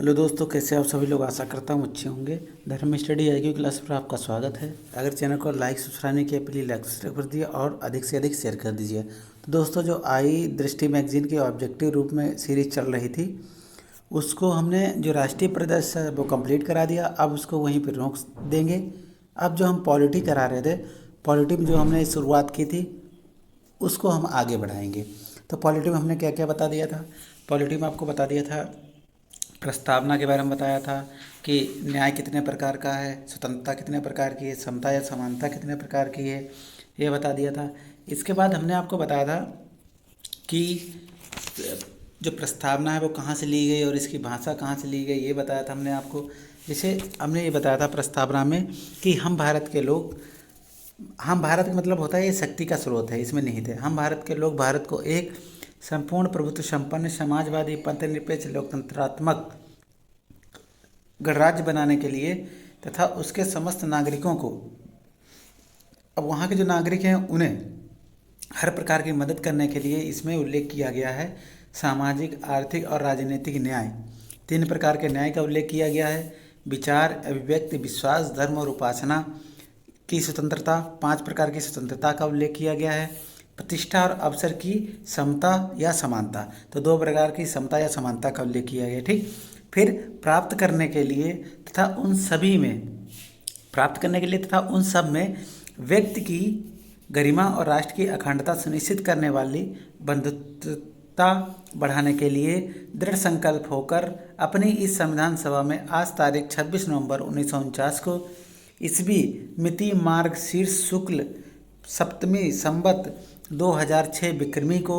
Hello दोस्तों, कैसे आप सभी लोग। आशा करता हूँ अच्छे होंगे। धर्म स्टडी आईक्यू क्लास पर आपका स्वागत है। अगर चैनल को लाइक सब्सक्राइब नहीं किया प्लीज़ लाइक सब्सक्राइब कर दिए और अधिक से अधिक शेयर कर दीजिए। तो दोस्तों, जो आई दृष्टि मैगजीन के ऑब्जेक्टिव रूप में सीरीज चल रही थी, उसको हमने जो राष्ट्रीय प्रदर्शन है वो कंप्लीट करा दिया। अब उसको वहीं पर रोक देंगे। अब जो हम पॉलिटी करा रहे थे, पॉलिटी में जो हमने शुरुआत की थी उसको हम आगे बढ़ाएंगे। तो पॉलिटी में हमने क्या क्या बता दिया था। पॉलिटी में आपको बता दिया था, प्रस्तावना के बारे में बताया था कि न्याय कितने प्रकार का है, स्वतंत्रता कितने प्रकार की है, समता या समानता कितने प्रकार की है, ये बता दिया था। इसके बाद हमने आपको बताया था कि जो प्रस्तावना है वो कहाँ से ली गई और इसकी भाषा कहाँ से ली गई, ये बताया था हमने आपको। जैसे हमने ये बताया था प्रस्तावना में कि हम भारत के लोग, हम भारत का मतलब होता है ये शक्ति का स्रोत है, इसमें निहित है। हम भारत के लोग भारत को एक संपूर्ण प्रभुत्व संपन्न समाजवादी पंथनिरपेक्ष लोकतंत्रात्मक गणराज्य बनाने के लिए तथा उसके समस्त नागरिकों को, अब वहाँ के जो नागरिक हैं उन्हें हर प्रकार की मदद करने के लिए इसमें उल्लेख किया गया है सामाजिक, आर्थिक और राजनीतिक न्याय। 3 प्रकार के न्याय का उल्लेख किया गया है। विचार, अभिव्यक्ति, विश्वास, धर्म और उपासना की स्वतंत्रता, 5 प्रकार की स्वतंत्रता का उल्लेख किया गया है। प्रतिष्ठा और अवसर की समता या समानता, तो 2 प्रकार की समता या समानता का उल्लेख किया गया। ठीक। फिर प्राप्त करने के लिए तथा उन सभी में, प्राप्त करने के लिए तथा उन सब में व्यक्ति की गरिमा और राष्ट्र की अखंडता सुनिश्चित करने वाली बंधुत्वता बढ़ाने के लिए दृढ़ संकल्प होकर अपनी इस संविधान सभा में आज तारीख 26 नवंबर 1949 को ईस्वी मिति मार्गशीर्ष शुक्ल सप्तमी संवत 2006 विक्रमी को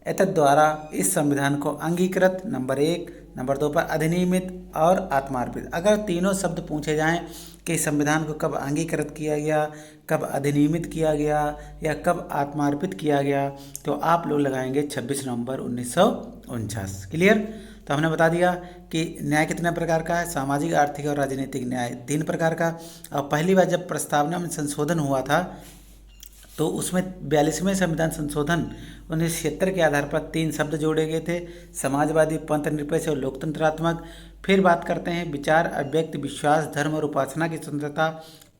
एतद् द्वारा इस संविधान को अंगीकृत, नंबर 1, नंबर 2 पर अधिनियमित और आत्मार्पित। अगर तीनों शब्द पूछे जाएं कि संविधान को कब अंगीकृत किया गया, कब अधिनियमित किया गया या कब आत्मार्पित किया गया, तो आप लोग लगाएंगे 26 नवंबर 1949। क्लियर। तो हमने बता दिया कि न्याय कितने प्रकार का है, सामाजिक, आर्थिक और राजनीतिक न्याय 3 प्रकार का। और पहली बार जब प्रस्तावना में संशोधन हुआ था तो उसमें 42वें संविधान संशोधन 1976 के आधार पर 3 शब्द जोड़े गए थे, समाजवादी, पंथनिरपेक्ष और लोकतंत्रात्मक। फिर बात करते हैं विचार, अभिव्यक्ति, विश्वास, धर्म और उपासना की स्वतंत्रता,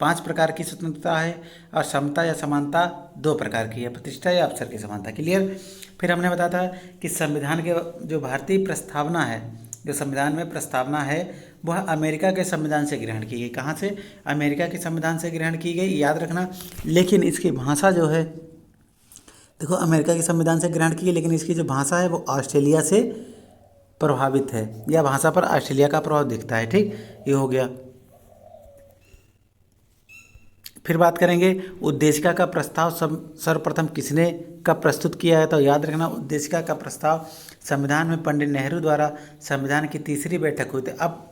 5 प्रकार की स्वतंत्रता है। और समता या समानता 2 प्रकार की है, प्रतिष्ठा या अवसर की समानता। क्लियर। फिर हमने बताया था कि संविधान के जो भारतीय प्रस्तावना है, जो संविधान में प्रस्तावना है वह अमेरिका के संविधान से ग्रहण की गई। कहाँ से? अमेरिका के संविधान से ग्रहण की गई, याद रखना। लेकिन इसकी भाषा जो है, देखो अमेरिका के संविधान से ग्रहण की गई, लेकिन इसकी जो भाषा है वो ऑस्ट्रेलिया से प्रभावित है, या भाषा पर ऑस्ट्रेलिया का प्रभाव दिखता है। ठीक, ये हो गया। फिर बात करेंगे उद्देशिका का प्रस्ताव सर्वप्रथम किसने कब प्रस्तुत किया है, तो याद रखना उद्देशिका का प्रस्ताव संविधान में पंडित नेहरू द्वारा संविधान की 3री बैठक हुई थी। अब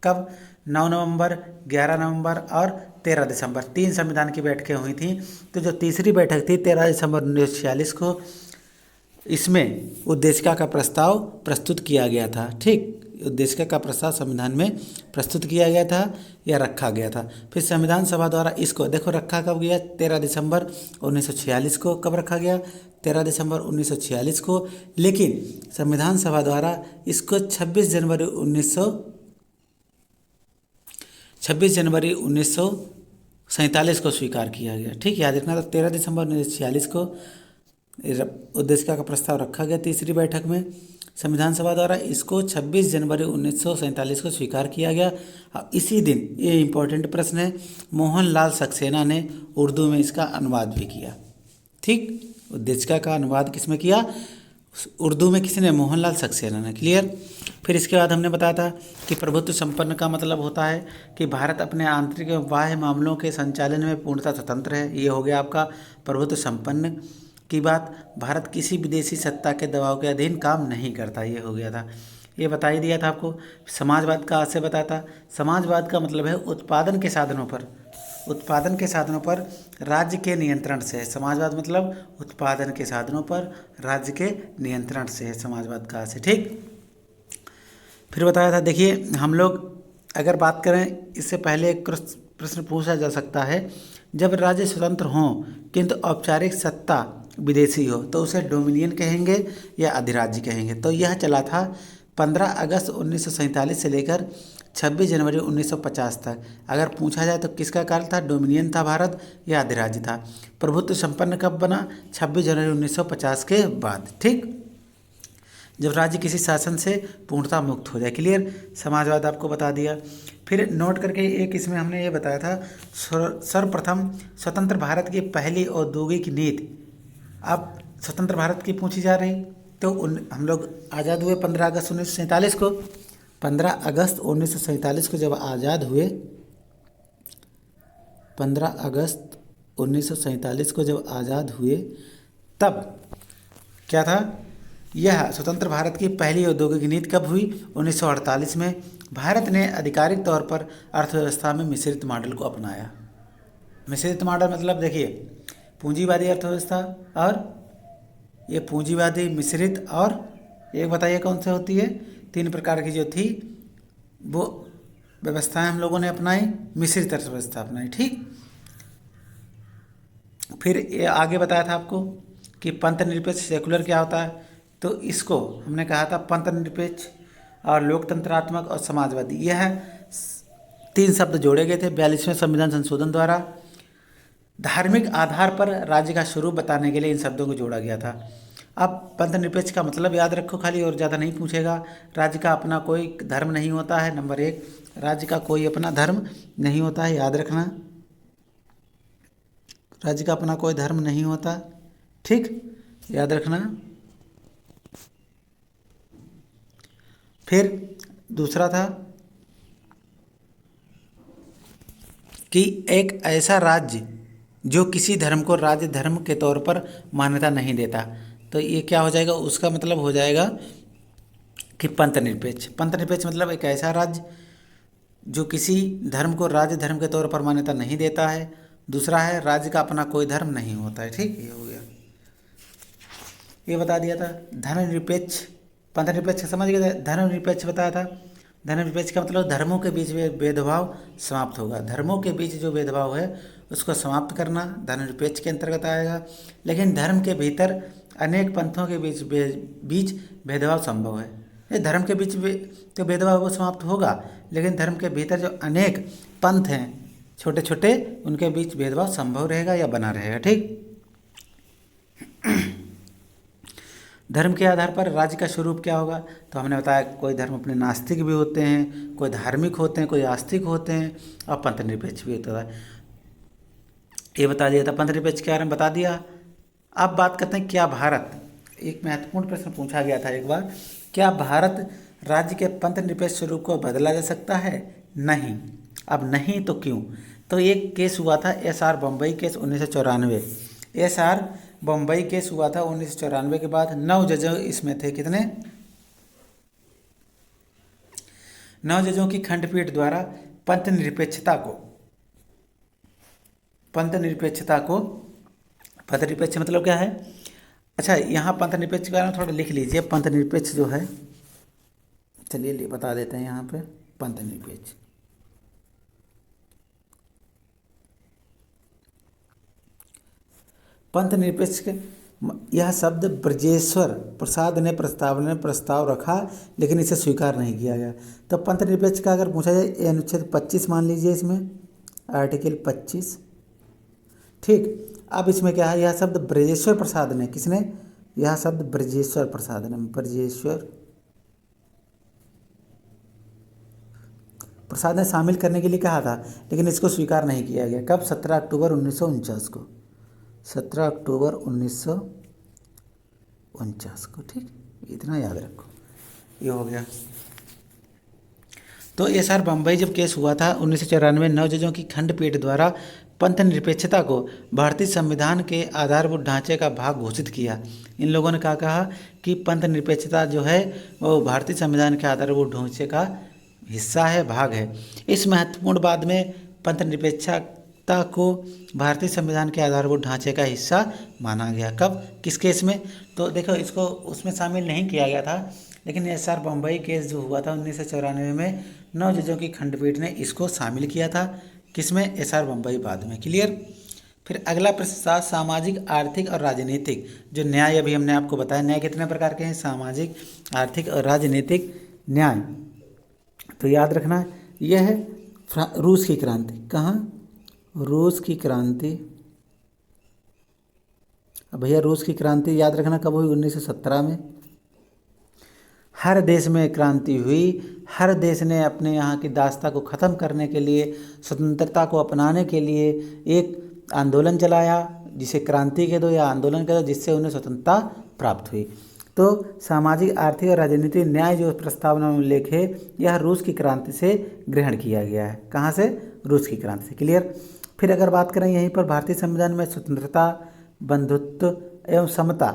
कब? 9 नवंबर, 11 नवंबर और 13 दिसंबर, 3 संविधान की बैठकें हुई थी। तो जो 3री बैठक थी 13 दिसंबर 1946 को, इसमें उद्देशिका का प्रस्ताव प्रस्तुत किया गया था। ठीक, उद्देशिका का प्रस्ताव संविधान में प्रस्तुत किया गया था या रखा गया था। फिर संविधान सभा द्वारा इसको, देखो रखा कब गया, 13 दिसंबर 1946 को। कब रखा गया? 13 दिसंबर 1946 को। लेकिन संविधान सभा द्वारा इसको 26 जनवरी 1947 को स्वीकार किया गया। ठीक, याद रखना। तो 13 दिसंबर 1946 को उद्देशिका का प्रस्ताव रखा गया 3री बैठक में संविधान सभा द्वारा, इसको 26 जनवरी 1947 को स्वीकार किया गया। इसी दिन, ये इम्पोर्टेंट प्रश्न है, मोहनलाल सक्सेना ने उर्दू में इसका अनुवाद भी किया। ठीक, उद्देशिका का अनुवाद किसमें किया? उर्दू में किसने? मोहनलाल सक्सेना ने। क्लियर। फिर इसके बाद हमने बताया था कि प्रभुत्व संपन्न का मतलब होता है कि भारत अपने आंतरिक एवं बाह्य मामलों के संचालन में पूर्णतः स्वतंत्र है। ये हो गया आपका प्रभुत्व संपन्न की बात। भारत किसी विदेशी सत्ता के दबाव के अधीन काम नहीं करता, ये हो गया था। ये बता ही दिया था आपको। समाजवाद का से बताया था, समाजवाद का मतलब है उत्पादन के साधनों पर, उत्पादन के साधनों पर राज्य के नियंत्रण से है। समाजवाद मतलब उत्पादन के साधनों पर राज्य के नियंत्रण से है समाजवाद का से। ठीक। फिर बताया था, देखिए हम लोग अगर बात करें, इससे पहले एक प्रश्न पूछा जा सकता है, जब राज्य स्वतंत्र हों किंतु औपचारिक सत्ता विदेशी हो तो उसे डोमिनियन कहेंगे या अधिराज्य कहेंगे। तो यह चला था 15 अगस्त 1947 से लेकर 26 जनवरी 1950 तक। अगर पूछा जाए तो किसका काल था? डोमिनियन था भारत या अधिराज्य था? प्रभुत्व संपन्न कब बना? 26 जनवरी 1950 के बाद। ठीक, जब राज्य किसी शासन से पूर्णतः मुक्त हो जाए। क्लियर? समाजवाद आपको बता दिया। फिर नोट करके एक इसमें हमने ये बताया था, सर्वप्रथम स्वतंत्र भारत की पहली औद्योगिक नीति। अब स्वतंत्र भारत की पूछी जा रही, तो हम लोग आज़ाद हुए 15 अगस्त 1947 को। 15 अगस्त 1947 को जब आज़ाद हुए, 15 अगस्त 1947 को जब आज़ाद हुए, तब क्या था? यह स्वतंत्र भारत की पहली औद्योगिक नीति कब हुई? 1948 में। भारत ने आधिकारिक तौर पर अर्थव्यवस्था में मिश्रित मॉडल को अपनाया। मिश्रित मॉडल मतलब देखिए, पूंजीवादी अर्थव्यवस्था, और ये पूंजीवादी, मिश्रित, और एक बताइए कौन सी होती है? 3 प्रकार की जो थी वो व्यवस्थाएं हम लोगों ने अपनाई, मिश्रित अर्थव्यवस्था अपनाई। ठीक, फिर ये आगे बताया था आपको कि पंथ निरपेक्ष सेकुलर क्या होता है, तो इसको हमने कहा था पंथ निरपेक्ष और लोकतंत्रात्मक और समाजवादी। यह 3 शब्द जोड़े गए थे 42वें संविधान संशोधन द्वारा। धार्मिक आधार पर राज्य का स्वरूप बताने के लिए इन शब्दों को जोड़ा गया था। अब पंथ निरपेक्ष का मतलब याद रखो खाली, और ज़्यादा नहीं पूछेगा। राज्य का अपना कोई धर्म नहीं होता है। नंबर 1, राज्य का कोई अपना धर्म नहीं होता है, याद रखना। राज्य का अपना कोई धर्म नहीं होता। ठीक, याद रखना। फिर दूसरा था कि एक ऐसा राज्य जो किसी धर्म को राज्य धर्म के तौर पर मान्यता नहीं देता। तो ये क्या हो जाएगा? उसका मतलब हो जाएगा कि पंथ निरपेक्ष। पंथ निरपेक्ष मतलब एक ऐसा राज्य जो किसी धर्म को राज्य धर्म के तौर पर मान्यता नहीं देता है। दूसरा है राज्य का अपना कोई धर्म नहीं होता है। ठीक, ये हो गया, ये बता दिया था। धर्मनिरपेक्ष, पंथ निरपेक्ष समझ गए थे। धर्मनिरपेक्ष बताया था। धर्मनिरपेक्ष का मतलब धर्मों के बीच में भेदभाव समाप्त होगा। धर्मों के बीच जो भेदभाव है उसको समाप्त करना धर्मनिरपेक्ष के अंतर्गत आएगा। लेकिन धर्म के भीतर अनेक पंथों के बीच भेदभाव संभव है। ये धर्म के बीच तो भेदभाव वो समाप्त होगा, लेकिन धर्म के भीतर जो अनेक पंथ हैं छोटे छोटे, उनके बीच भेदभाव संभव रहेगा या बना रहेगा। ठीक, धर्म के आधार पर राज्य का स्वरूप क्या होगा? तो हमने बताया कोई धर्म अपने नास्तिक भी होते हैं, कोई धार्मिक होते हैं, कोई आस्तिक होते हैं, और पंथ निरपेक्ष भी होता है। ये बता दिया था पंथ निरपेक्ष के बारे में, बता दिया। अब बात करते हैं क्या भारत, एक महत्वपूर्ण प्रश्न पूछा गया था एक बार, क्या भारत राज्य के पंथ निरपेक्ष स्वरूप को बदला जा सकता है? नहीं। अब नहीं तो क्यों? तो एक केस हुआ था SR Bombay case 1994। SR Bombay case हुआ था 1994 के बाद 9 जज इसमें थे। कितने? 9 जजों की खंडपीठ द्वारा पंथ निरपेक्ष मतलब क्या है? अच्छा, यहाँ पंथ निरपेक्ष के बारे में थोड़ा लिख लीजिए। पंथ निरपेक्ष जो है, चलिए बता देते हैं यहाँ पे। पंथ निरपेक्ष, पंथ निरपेक्ष के यह शब्द ब्रजेश्वर प्रसाद ने प्रस्ताव रखा, लेकिन इसे स्वीकार नहीं किया गया। तो पंथ निरपेक्ष का अगर पूछा जाए, अनुच्छेद 25 मान लीजिए, इसमें आर्टिकल 25। ठीक, अब इसमें क्या है? यह शब्द ब्रजेश्वर प्रसाद ने, किसने? यह शब्द ब्रजेश्वर प्रसाद ने, ब्रजेश्वर प्रसाद ने शामिल करने के लिए कहा था, लेकिन इसको स्वीकार नहीं किया गया। कब? 17 अक्टूबर 1949 को। 17 अक्टूबर 1949 को। ठीक, इतना याद रखो, ये हो गया। तो SR बम्बई जब केस हुआ था 1994, 9 जजों की खंडपीठ द्वारा पंथ निरपेक्षता को भारतीय संविधान के आधारभूत ढांचे का भाग घोषित किया। इन लोगों ने क्या कहा कि पंथ निरपेक्षता जो है वो भारतीय संविधान के आधारभूत ढांचे का हिस्सा है, भाग है। इस महत्वपूर्ण बाद में पंथ निरपेक्षता को भारतीय संविधान के आधारभूत ढांचे का हिस्सा माना गया। कब? किस केस में? तो देखो, इसको उसमें शामिल नहीं किया गया था, लेकिन SR बम्बई केस जो हुआ था 1994 में, 9 जजों की खंडपीठ ने इसको शामिल किया था। किसमें? SR बम्बई बाद में। क्लियर? फिर अगला प्रश्न, सामाजिक, आर्थिक और राजनीतिक जो न्याय, अभी हमने आपको बताया न्याय कितने प्रकार के हैं, सामाजिक, आर्थिक और राजनीतिक। न्याय। तो याद रखना यह है रूस की क्रांति। कहाँ? रूस की क्रांति। अब भैया रूस की क्रांति याद रखना कब हुई? 1917 में। हर देश में क्रांति हुई, हर देश ने अपने यहाँ की दास्ता को ख़त्म करने के लिए, स्वतंत्रता को अपनाने के लिए एक आंदोलन चलाया, जिसे क्रांति कह दो या आंदोलन कह दो, जिससे उन्हें स्वतंत्रता प्राप्त हुई। तो सामाजिक, आर्थिक और राजनीतिक न्याय जो प्रस्तावना में उल्लेख है, यह रूस की क्रांति से ग्रहण किया गया है। कहाँ से? रूस की क्रांति से। क्लियर। फिर अगर बात करें यहीं पर भारतीय संविधान में स्वतंत्रता, बंधुत्व एवं समता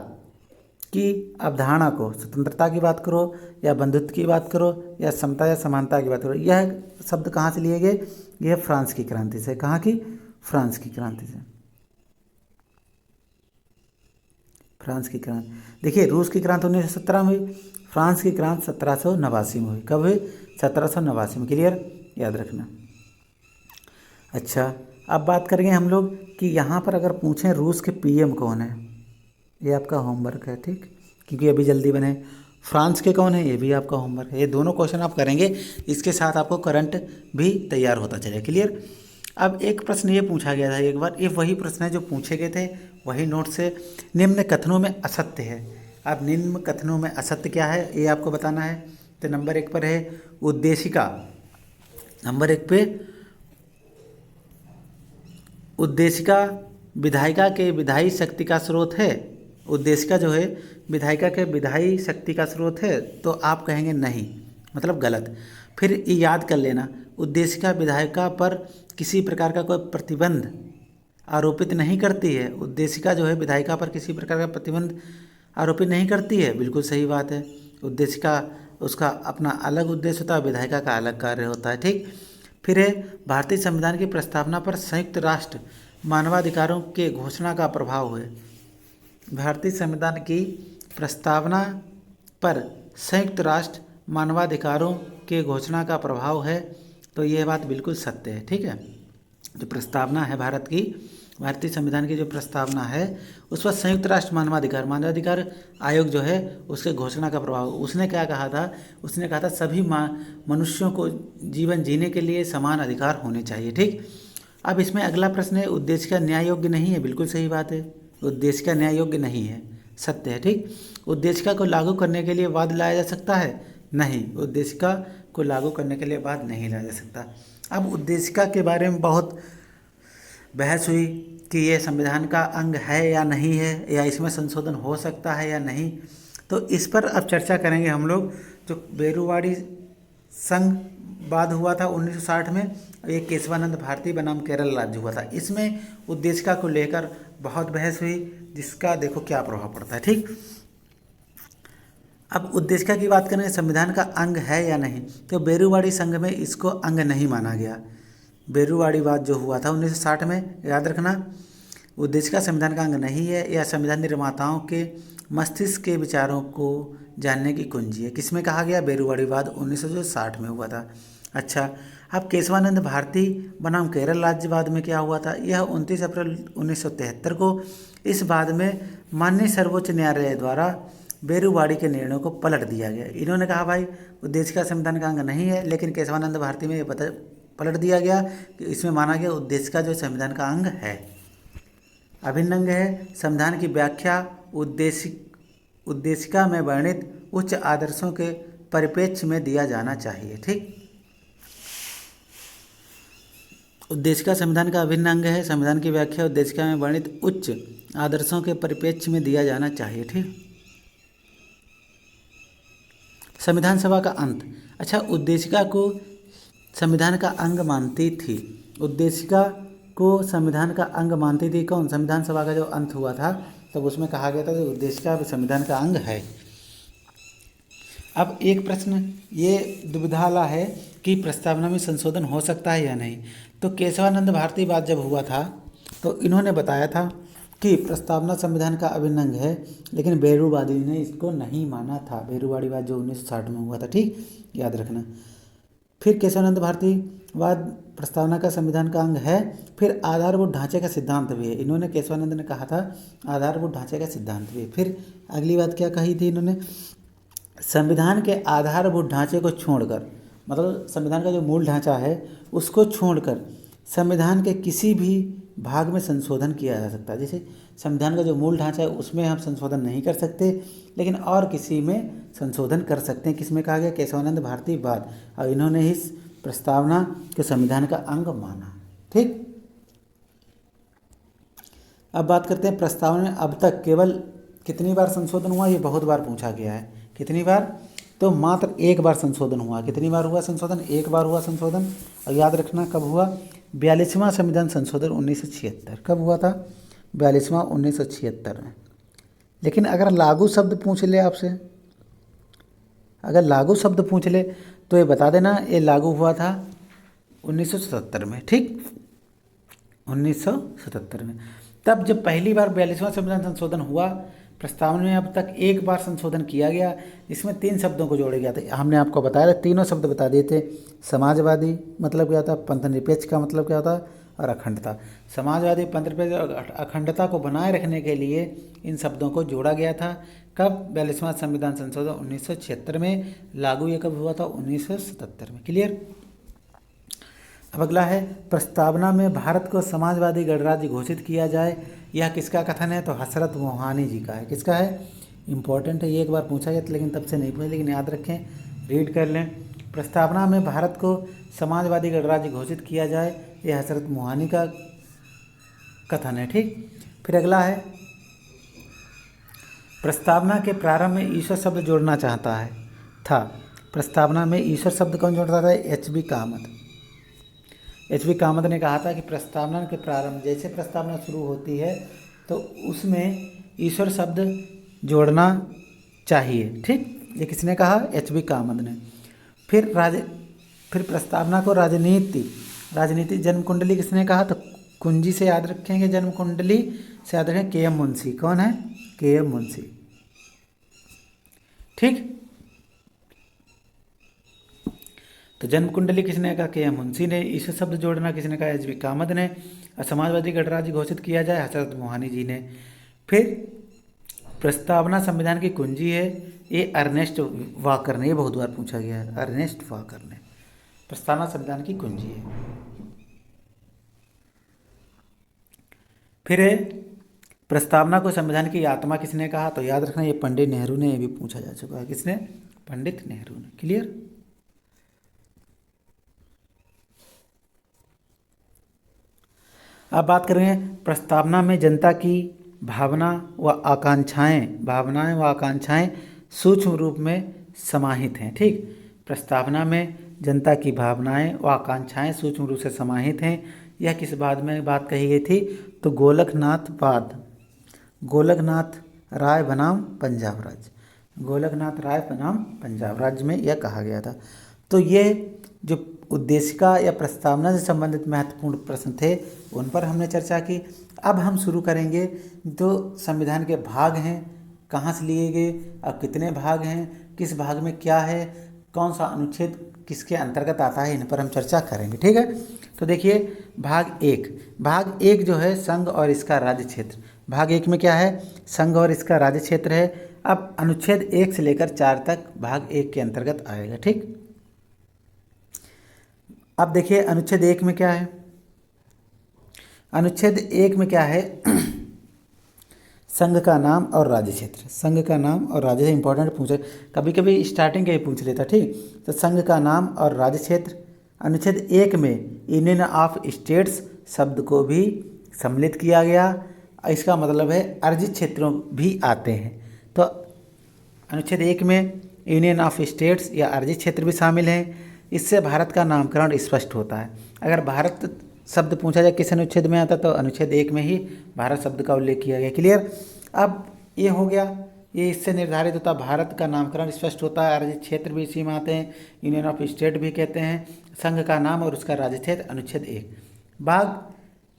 की अवधारणा को, स्वतंत्रता की बात करो या बंधुत्व की बात करो या समता या समानता की बात करो, यह शब्द कहाँ से लिए गए? यह फ्रांस की क्रांति से। कहाँ की? फ्रांस की क्रांति से। फ्रांस की क्रांति। देखिए रूस की क्रांति 1917 में हुई, फ्रांस की क्रांति 1789 में हुई। कब हुई? 1789 में। क्लियर, याद रखना। अच्छा, अब बात करेंगे हम लोग कि यहाँ पर अगर पूछें रूस के पीएम कौन है, ये आपका होमवर्क है, ठीक, क्योंकि अभी जल्दी बने। फ्रांस के कौन है, ये भी आपका होमवर्क है। ये दोनों क्वेश्चन आप करेंगे, इसके साथ आपको करंट भी तैयार होता चले। क्लियर। अब एक प्रश्न ये पूछा गया था एक बार, ये वही प्रश्न है जो पूछे गए थे, वही नोट से। निम्न कथनों में असत्य है। अब निम्न कथनों में असत्य क्या है ये आपको बताना है। तो नंबर 1 पर है उद्देशिका। नंबर 1 पे उद्देशिका विधायिका के विधायी शक्ति का स्रोत है। उद्देशिका जो है विधायिका के विधायी शक्ति का स्रोत है, तो आप कहेंगे नहीं, मतलब गलत। फिर ये याद कर लेना, उद्देशिका विधायिका पर किसी प्रकार का कोई प्रतिबंध आरोपित नहीं करती है। उद्देशिका जो है विधायिका पर किसी प्रकार का प्रतिबंध आरोपित नहीं करती है, बिल्कुल सही बात है। उद्देशिका, उसका अपना अलग उद्देश्य होता है, विधायिका का अलग कार्य होता है, ठीक। फिर है भारतीय संविधान की प्रस्तावना पर संयुक्त राष्ट्र मानवाधिकारों के घोषणा का प्रभाव है। भारतीय संविधान की प्रस्तावना पर संयुक्त राष्ट्र मानवाधिकारों के घोषणा का प्रभाव है, तो यह बात बिल्कुल सत्य है, ठीक है। जो प्रस्तावना है भारत की, भारतीय संविधान की जो प्रस्तावना है, उस पर संयुक्त राष्ट्र मानवाधिकार आयोग जो है उसके घोषणा का प्रभाव। उसने क्या कहा था? उसने कहा था सभी मनुष्यों को जीवन जीने के लिए समान अधिकार होने चाहिए, ठीक। अब इसमें अगला प्रश्न है उद्देशिका न्याय योग्य नहीं है। बिल्कुल सही बात है, उद्देशिका न्याय योग्य नहीं है, सत्य है, ठीक। उद्देशिका को लागू करने के लिए वाद लाया जा सकता है? नहीं, उद्देशिका को लागू करने के लिए वाद नहीं लाया जा सकता। अब उद्देशिका के बारे में बहुत बहस हुई कि ये संविधान का अंग है या नहीं है, या इसमें संशोधन हो सकता है या नहीं। तो इस पर अब चर्चा करेंगे हम लोग। जो बेरुवाड़ी संघवाद हुआ था 1960 में, ये केशवानंद भारती बनाम केरल राज्य हुआ था, इसमें उद्देशिका को लेकर बहुत बहस हुई, जिसका देखो क्या प्रभाव पड़ता है, ठीक। अब उद्देशिका की बात करें संविधान का अंग है या नहीं, तो बेरुवाड़ी संघ में इसको अंग नहीं माना गया। बेरुवाड़ी वाद जो हुआ था 1960 में, याद रखना, उद्देशिका संविधान का अंग नहीं है, या संविधान निर्माताओं के मस्तिष्क के विचारों को जानने की कुंजी है। किसमें कहा गया? बेरुवाड़ी वाद 1960 में हुआ था। अच्छा, अब केशवानंद भारती बनाम केरल राज्यवाद में क्या हुआ था? यह 29 अप्रैल 1973 को इस वाद में माननीय सर्वोच्च न्यायालय द्वारा बेरुवाड़ी के निर्णय को पलट दिया गया। इन्होंने कहा भाई उद्देशिका संविधान का अंग नहीं है, लेकिन केशवानंद भारती में ये पलट दिया गया कि इसमें माना गया उद्देशिका जो संविधान का अंग है, अभिन्न अंग है। संविधान की व्याख्या उद्देशिका में वर्णित उच्च आदर्शों के परिप्रेक्ष्य में दिया जाना चाहिए, ठीक। उद्देशिका संविधान का अभिन्न अंग है। संविधान की व्याख्या उद्देशिका में वर्णित उच्च आदर्शों के परिप्रेक्ष्य में दिया जाना चाहिए, ठीक। संविधान सभा का अंत। अच्छा, उद्देशिका को संविधान का अंग मानती थी। उद्देशिका को संविधान का अंग मानती थी कौन? संविधान सभा का जो अंत हुआ था, तब उसमें कहा गया था कि उद्देशिका संविधान का अंग है। अब एक प्रश्न ये दुविधा वाला है कि प्रस्तावना में संशोधन हो सकता है या नहीं। तो केशवानंद भारती वाद जब हुआ था, तो इन्होंने बताया था कि प्रस्तावना संविधान का अभिन्न अंग है, लेकिन बेरुवाड़ी ने इसको नहीं माना था। बेरुवाड़ी वाद जो 1960 में हुआ था, ठीक, याद रखना। फिर केशवानंद भारती वाद प्रस्तावना का संविधान का अंग है। फिर आधारभूत ढांचे का सिद्धांत भी है। इन्होंने, केशवानंद ने कहा था आधारभूत ढांचे का सिद्धांत भी है। फिर अगली बात क्या कही थी इन्होंने? संविधान के आधारभूत ढांचे को छोड़कर, मतलब संविधान का जो मूल ढांचा है उसको छोड़कर संविधान के किसी भी भाग में संशोधन किया जा सकता है। जैसे संविधान का जो मूल ढांचा है उसमें हम संशोधन नहीं कर सकते, लेकिन और किसी में संशोधन कर सकते हैं। किसमें कहा गया? केशवानंद भारती बाद, और इन्होंने इस प्रस्तावना के संविधान का अंग माना। ठीक, अब बात करते हैं प्रस्तावना में अब तक केवल कितनी बार संशोधन हुआ। ये बहुत बार पूछा गया है। कितनी बार? तो मात्र एक बार संशोधन हुआ। कितनी बार हुआ संशोधन? एक बार हुआ संशोधन। और याद रखना कब हुआ? 42वां संविधान संशोधन 1976। कब हुआ था? 42वां 1976 में। लेकिन अगर लागू शब्द पूछ ले आपसे, अगर लागू शब्द पूछ ले तो ये बता देना ये लागू हुआ था 1977 में। ठीक, 1977 में। तब जब पहली बार 42वां संविधान संशोधन हुआ, प्रस्तावना में अब तक एक बार संशोधन किया गया, जिसमें 3 शब्दों को जोड़ा गया था। हमने आपको बताया, तीनों शब्द बता दिए थे। समाजवादी मतलब क्या था, पंथनिरपेक्ष का मतलब क्या था, और अखंडता। समाजवादी, पंथनिरपेक्ष और अखंडता को बनाए रखने के लिए इन शब्दों को जोड़ा गया था। कब? 42वां संविधान संशोधन 1976 में। लागू ये कब हुआ था? 1977 में। क्लियर। अब अगला है, प्रस्तावना में भारत को समाजवादी गणराज्य घोषित किया जाए, यह किसका कथन है? तो हसरत मोहानी जी का है। किसका है? इंपॉर्टेंट है, ये एक बार पूछा गया था लेकिन तब से नहीं पूछा, लेकिन याद रखें, रीड कर लें। प्रस्तावना में भारत को समाजवादी गणराज्य घोषित किया जाए, यह हसरत मोहानी का कथन है। ठीक, फिर अगला है, प्रस्तावना के प्रारंभ में ईश्वर शब्द जोड़ना चाहता है था। प्रस्तावना में ईश्वर शब्द कौन जोड़ता था? एच.बी. कामत। एच.बी. कामत ने कहा था कि प्रस्तावना के प्रारंभ, जैसे प्रस्तावना शुरू होती है तो उसमें ईश्वर शब्द जोड़ना चाहिए। ठीक, ये किसने कहा? एच.बी. कामत ने। फिर प्रस्तावना को राजनीति जन्म कुंडली किसने कहा? तो कुंजी से याद रखेंगे, जन्म कुंडली से याद रखें, के.एम. मुंशी। कौन है? के.एम. मुंशी। ठीक, तो जन्म कुंडली किसने कहा? के.एम. मुंशी ने। ईश्वर शब्द जोड़ना किसने कहा? एच.बी. कामत ने। और समाजवादी गणराज्य घोषित किया जाए, हसरत मोहानी जी ने। फिर प्रस्तावना संविधान की कुंजी है, ये अर्नेस्ट वाकर ने, ये बहुत बार पूछा गया है, अर्नेस्ट वाकर ने। प्रस्तावना संविधान की कुंजी है। फिर है, प्रस्तावना को संविधान की आत्मा किसने कहा? तो याद रखना ये पंडित नेहरू ने, ये भी पूछा जा चुका है। किसने? पंडित नेहरू ने। क्लियर। अब बात करेंगे प्रस्तावना में जनता की भावनाएं व आकांक्षाएं सूक्ष्म रूप में समाहित हैं। ठीक, प्रस्तावना में जनता की भावनाएं व आकांक्षाएं सूक्ष्म रूप से समाहित हैं। यह किस बाद में बात कही गई थी? तो गोलकनाथ राय बनाम पंजाब राज्य, गोलकनाथ राय बनाम पंजाब राज्य में यह कहा गया था। तो ये जो उद्देशिका या प्रस्तावना से संबंधित महत्वपूर्ण प्रश्न थे उन पर हमने चर्चा की। अब हम शुरू करेंगे जो संविधान के भाग हैं, कहाँ से लिए गए और कितने भाग हैं, किस भाग में क्या है, कौन सा अनुच्छेद किसके अंतर्गत आता है, इन पर हम चर्चा करेंगे। ठीक है, तो देखिए भाग एक जो है संघ और इसका राज्य क्षेत्र। भाग 1 में क्या है? संघ और इसका राज्य क्षेत्र है। अब अनुच्छेद 1 से लेकर 4 तक भाग 1 के अंतर्गत आएगा। ठीक, अब देखिए अनुच्छेद 1 में क्या है? अनुच्छेद 1 में क्या है? संघ का नाम और राज्य क्षेत्र। संघ का नाम और राज्य क्षेत्र इंपॉर्टेंट पूछे, कभी कभी स्टार्टिंग का ही पूछ लेता। ठीक, तो संघ का नाम और राज्य क्षेत्र। अनुच्छेद 1 में यूनियन ऑफ स्टेट्स शब्द को भी सम्मिलित किया गया। इसका मतलब है अर्जित क्षेत्रों भी आते हैं। तो अनुच्छेद 1 में यूनियन ऑफ स्टेट्स या अर्जित क्षेत्र भी शामिल हैं। इससे भारत का नामकरण स्पष्ट होता है। अगर भारत शब्द पूछा जाए किस अनुच्छेद में आता, तो अनुच्छेद 1 में ही भारत शब्द का उल्लेख किया गया। क्लियर। अब ये हो गया, ये इससे निर्धारित होता है, भारत का नामकरण स्पष्ट होता है, अर्जित क्षेत्र भी इसी में आते हैं, यूनियन ऑफ स्टेट भी कहते हैं, संघ का नाम और उसका राज्य क्षेत्र। अनुच्छेद 1। भाग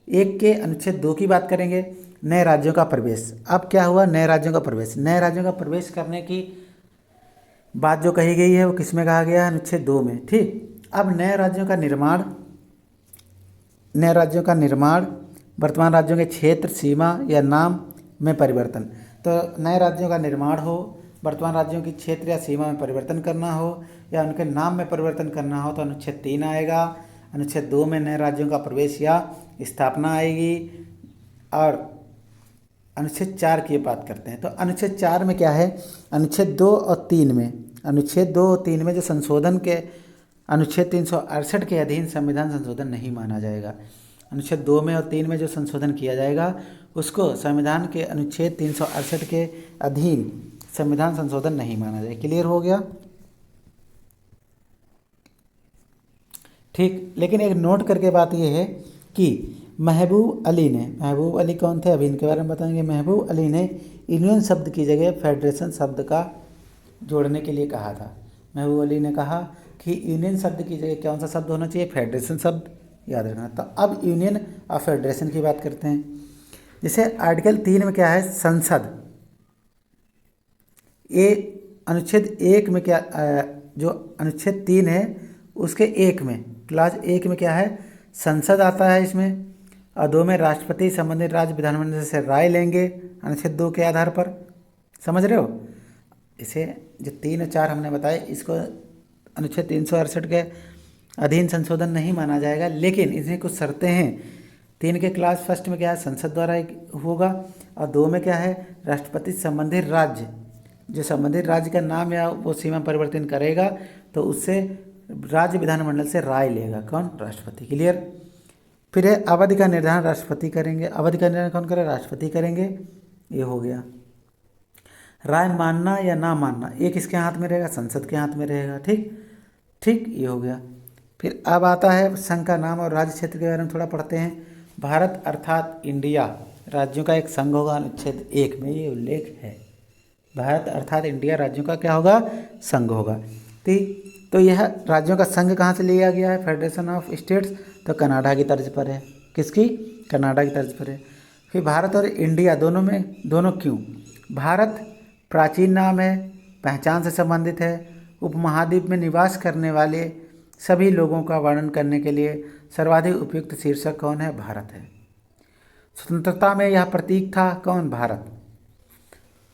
1 के अनुच्छेद 2 की बात करेंगे, नए राज्यों का प्रवेश। अब क्या हुआ? नए राज्यों का प्रवेश। नए राज्यों का प्रवेश करने की बात जो कही गई है वो किस में कहा गया है? अनुच्छेद 2 में। ठीक, अब नए राज्यों का वर्तमान राज्यों के क्षेत्र, सीमा या नाम में परिवर्तन। तो नए राज्यों का निर्माण हो वर्तमान राज्यों की क्षेत्र या सीमा में परिवर्तन करना हो या उनके नाम में परिवर्तन करना हो तो अनुच्छेद 3 आएगा। अनुच्छेद 2 में नए राज्यों का प्रवेश या स्थापना आएगी। और अनुच्छेद 4 की बात करते हैं तो अनुच्छेद 4 में क्या है, अनुच्छेद 2 और 3 में, अनुच्छेद 2 और 3 में जो संशोधन के अनुच्छेद 368 के अधीन संविधान संशोधन नहीं माना जाएगा। अनुच्छेद 2 में और 3 में जो संशोधन किया जाएगा उसको संविधान के अनुच्छेद 368 के अधीन संविधान संशोधन नहीं माना जाएगा। क्लियर हो गया? ठीक। लेकिन एक नोट करके बात यह है कि महबूब अली कौन थे, अभी इनके बारे में बताएंगे। महबूब अली ने यूनियन शब्द की जगह फेडरेशन शब्द का जोड़ने के लिए कहा था। महबूब अली ने कहा कि यूनियन शब्द की जगह कौन सा शब्द होना चाहिए, फेडरेशन शब्द, याद रखना। तो अब यूनियन और फेडरेशन की बात करते हैं। जैसे आर्टिकल 3 में क्या है, संसद। ये अनुच्छेद 1 में क्या, जो अनुच्छेद 3 है उसके 1 में, क्लास 1 में क्या है, संसद आता है इसमें। और 2 में राष्ट्रपति संबंधित राज्य विधानमंडल से राय लेंगे अनुच्छेद 2 के आधार पर। समझ रहे हो? इसे जो 3 और 4 हमने बताए इसको अनुच्छेद 368 के अधीन संशोधन नहीं माना जाएगा, लेकिन इसमें कुछ शर्तें हैं। 3 के क्लास फर्स्ट में क्या है, संसद द्वारा होगा। और 2 में क्या है, राष्ट्रपति संबंधित राज्य, जो संबंधित राज्य का नाम या वो सीमा परिवर्तन करेगा तो उससे राज्य विधानमंडल से राय लेगा कौन, राष्ट्रपति। क्लियर? फिर है अवधि का निर्धारण राष्ट्रपति करेंगे। अवधि का निर्धारण कौन करे, राष्ट्रपति करेंगे। ये हो गया। राय मानना या ना मानना ये किसके हाथ में रहेगा, संसद के हाथ में रहेगा। ठीक, ये हो गया। फिर अब आता है संघ का नाम और राज्य क्षेत्र के बारे में थोड़ा पढ़ते हैं। भारत अर्थात इंडिया राज्यों का एक संघ होगा, अनुच्छेद 1 में ये उल्लेख है। भारत अर्थात इंडिया राज्यों का क्या होगा, संघ होगा। ठीक। तो यह राज्यों का संघ कहाँ से लिया गया है, फेडरेशन ऑफ स्टेट्स, तो कनाडा की तर्ज पर है। किसकी, कनाडा की तर्ज पर है। फिर भारत और इंडिया दोनों क्यों, भारत प्राचीन नाम है, पहचान से संबंधित है। उपमहाद्वीप में निवास करने वाले सभी लोगों का वर्णन करने के लिए सर्वाधिक उपयुक्त शीर्षक कौन है, भारत है। स्वतंत्रता में यह प्रतीक था कौन, भारत।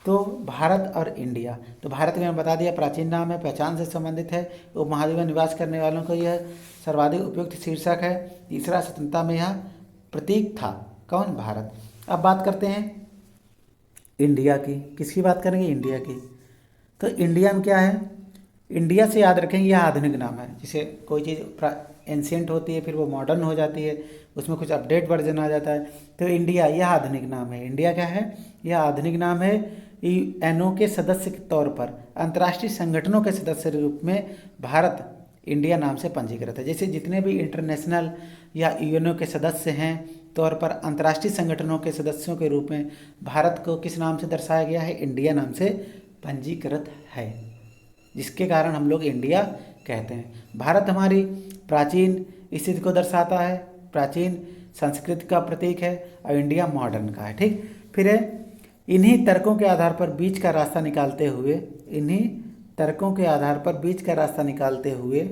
तो भारत और इंडिया, तो भारत के मैंने बता दिया प्राचीन नाम है, पहचान से संबंधित है, उपमहाद्वीप में निवास करने वालों को यह सर्वाधिक उपयुक्त शीर्षक है। तीसरा, स्वतंत्रता में यह प्रतीक था कौन, भारत। अब बात करते हैं इंडिया की। किसकी बात करेंगे, इंडिया की। तो इंडिया में क्या है, इंडिया से याद रखेंगे यह आधुनिक नाम है। जैसे कोई चीज़ एंशिएंट होती है फिर वो मॉडर्न हो जाती है, उसमें कुछ अपडेट वर्जन आ जाता है। तो इंडिया यह आधुनिक नाम है। इंडिया क्या है, यह आधुनिक नाम है। यूएनओ के सदस्य के तौर पर अंतर्राष्ट्रीय संगठनों के सदस्य के रूप में भारत इंडिया नाम से पंजीकृत है। जैसे जितने भी इंटरनेशनल या यूएनओ के सदस्य हैं तौर पर अंतर्राष्ट्रीय संगठनों के सदस्यों के रूप में भारत को किस नाम से दर्शाया गया है, इंडिया नाम से पंजीकृत है, जिसके कारण हम लोग इंडिया कहते हैं। भारत हमारी प्राचीन स्थिति को दर्शाता है, प्राचीन संस्कृति का प्रतीक है, और इंडिया मॉडर्न का है। ठीक। फिर है इन्हीं तर्कों के आधार पर बीच का रास्ता निकालते हुए, इन्हीं तर्कों के आधार पर बीच का रास्ता निकालते हुए,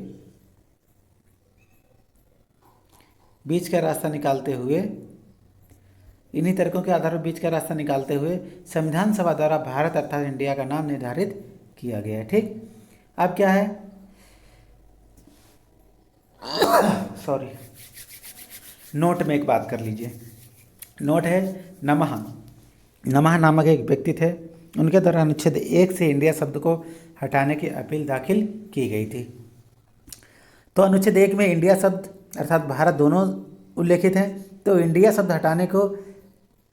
बीच का रास्ता निकालते हुए, इन्हीं तर्कों के आधार पर बीच का रास्ता निकालते हुए संविधान सभा द्वारा भारत अर्थात इंडिया का नाम निर्धारित किया गया है। ठीक। अब क्या है, सॉरी, नोट में एक बात कर लीजिए। नोट है नमः नामक एक व्यक्ति थे, उनके द्वारा अनुच्छेद 1 से इंडिया शब्द को हटाने की अपील दाखिल की गई थी। तो अनुच्छेद 1 में इंडिया शब्द अर्थात भारत दोनों उल्लेखित हैं। तो इंडिया शब्द हटाने को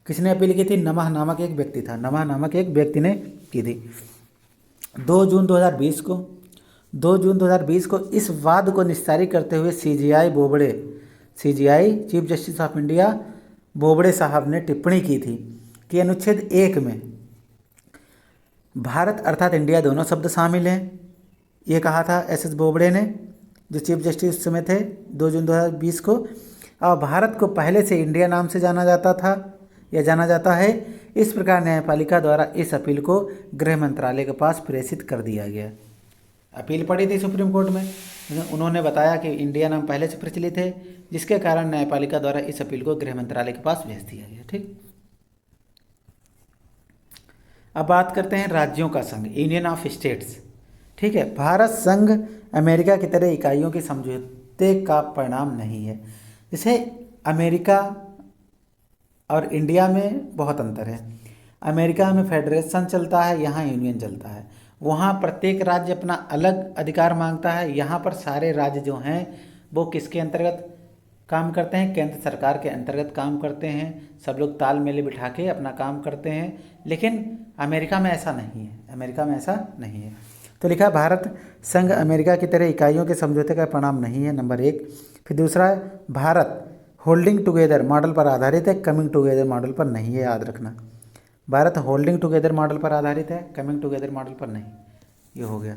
किसने अपील की थी, नमः नामक एक व्यक्ति था, नमः नामक एक व्यक्ति ने की थी। 2 जून 2020 को इस वाद को निस्तारित करते हुए CGI chief justice of India Bobde साहब ने टिप्पणी की थी कि अनुच्छेद 1 में भारत अर्थात इंडिया दोनों शब्द शामिल हैं। ये कहा था एसएस बोबड़े ने, जो चीफ जस्टिस उस समय थे 2 जून 2020 को। और भारत को पहले से इंडिया नाम से जाना जाता था या जाना जाता है। इस प्रकार न्यायपालिका द्वारा इस अपील को गृह मंत्रालय के पास प्रेषित कर दिया गया। अपील पड़ी थी सुप्रीम कोर्ट में, उन्होंने बताया कि इंडिया नाम पहले से प्रचलित है, जिसके कारण न्यायपालिका द्वारा इस अपील को गृह मंत्रालय के पास भेज दिया गया। ठीक। अब बात करते हैं राज्यों का संघ, यूनियन ऑफ स्टेट्स। ठीक है, भारत संघ अमेरिका की तरह इकाइयों के समझौते का परिणाम नहीं है। जैसे अमेरिका और इंडिया में बहुत अंतर है। अमेरिका में फेडरेशन चलता है, यहाँ यूनियन चलता है। वहाँ प्रत्येक राज्य अपना अलग अधिकार मांगता है। यहाँ पर सारे राज्य जो हैं वो किसके अंतर्गत काम करते हैं? केंद्र सरकार के अंतर्गत काम करते हैं। सब लोग तालमेल बिठा के अपना काम करते हैं। लेकिन अमेरिका में ऐसा नहीं है, अमेरिका में ऐसा नहीं है। तो लिखा भारत संघ अमेरिका की तरह इकाइयों के समझौते का परिणाम नहीं है, नंबर 1। फिर दूसरा है भारत होल्डिंग टुगेदर मॉडल पर आधारित है, कमिंग टुगेदर मॉडल पर नहीं है, याद रखना। भारत होल्डिंग टुगेदर मॉडल पर आधारित है, कमिंग टुगेदर मॉडल पर नहीं। ये हो गया।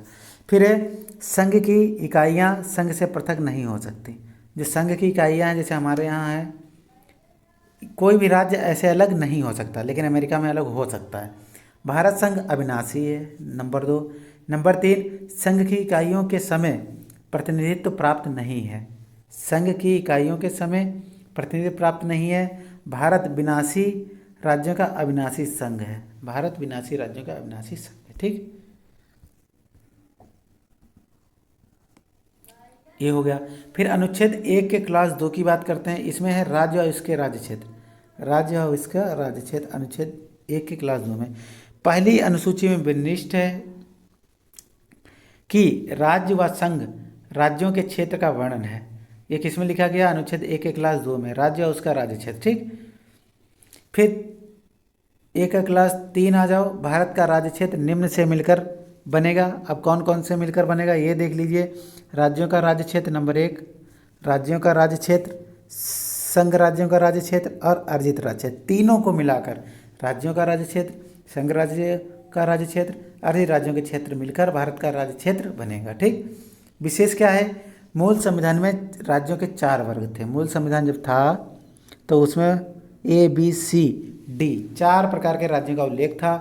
फिर है संघ की इकाइयाँ संघ से पृथक नहीं हो सकती। जो संघ की इकाइयाँ हैं, जैसे हमारे यहाँ है, कोई भी राज्य ऐसे अलग नहीं हो सकता, लेकिन अमेरिका में अलग हो सकता है। भारत संघ अविनाशी है, नंबर 2। नंबर 3, संघ की इकाइयों के समय प्रतिनिधित्व प्राप्त नहीं है। संघ की इकाइयों के समय प्रतिनिधित्व प्राप्त नहीं है। भारत विनाशी राज्यों का अविनाशी संघ है। भारत विनाशी राज्यों का अविनाशी संघ है। ठीक, ये हो गया। फिर अनुच्छेद 1 के क्लास 2 की बात करते हैं। इसमें है राज्य और इसके राज्य क्षेत्र, राज्य और इसका राज्य क्षेत्र। अनुच्छेद 1 के क्लास 2 में पहली अनुसूची में विनिष्ट है कि राज्य व संघ राज्यों के क्षेत्र का वर्णन है। ये किसमें लिखा गया? अनुच्छेद 1 के क्लास 2 में, राज्य और उसका राज्य क्षेत्र। ठीक, फिर 1 का क्लास 3 आ जाओ। भारत का राज्य क्षेत्र निम्न से मिलकर बनेगा। अब कौन कौन से मिलकर बनेगा ये देख लीजिए। राज्यों का राज्य क्षेत्र नंबर 1, राज्यों का राज्य क्षेत्र, संघ राज्यों का राज्य क्षेत्र और अर्जित राज्य क्षेत्र, तीनों को मिलाकर राज्यों का राज्य क्षेत्र, संघ राज्य का राज्य क्षेत्र, अर्जित राज्यों के क्षेत्र मिलकर भारत का राज्य क्षेत्र बनेगा। ठीक, विशेष क्या है? मूल संविधान में राज्यों के 4 वर्ग थे। मूल संविधान जब था तो उसमें ABCD 4 प्रकार के राज्यों का उल्लेख था।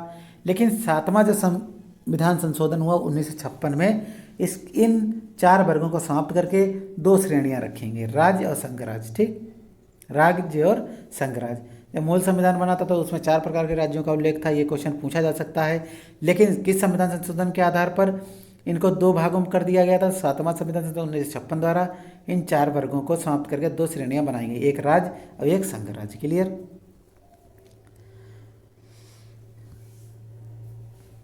लेकिन 7वां जो संविधान संशोधन हुआ 1956 में, इन 4 वर्गों को समाप्त करके 2 श्रेणियां रखेंगे, राज्य और संघ राज्य। ठीक, राज्य और संघ राज्य। जब मूल संविधान बना था तो उसमें 4 प्रकार के राज्यों का उल्लेख था। ये क्वेश्चन पूछा जा सकता है। लेकिन किस संविधान संशोधन के आधार पर इनको 2 भागों में कर दिया गया था? 7वां संविधान संशोधन 1956 द्वारा इन 4 वर्गों को समाप्त करके 2 श्रेणियां बनाई गई, एक राज्य और एक संघ राज्य। क्लियर?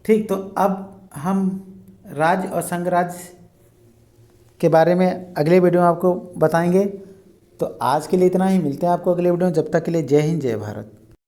ठीक, तो अब हम राज्य और संघ राज्य के बारे में अगले वीडियो में आपको बताएंगे। तो आज के लिए इतना ही, मिलते हैं आपको अगले वीडियो में। जब तक के लिए जय हिंद, जय भारत।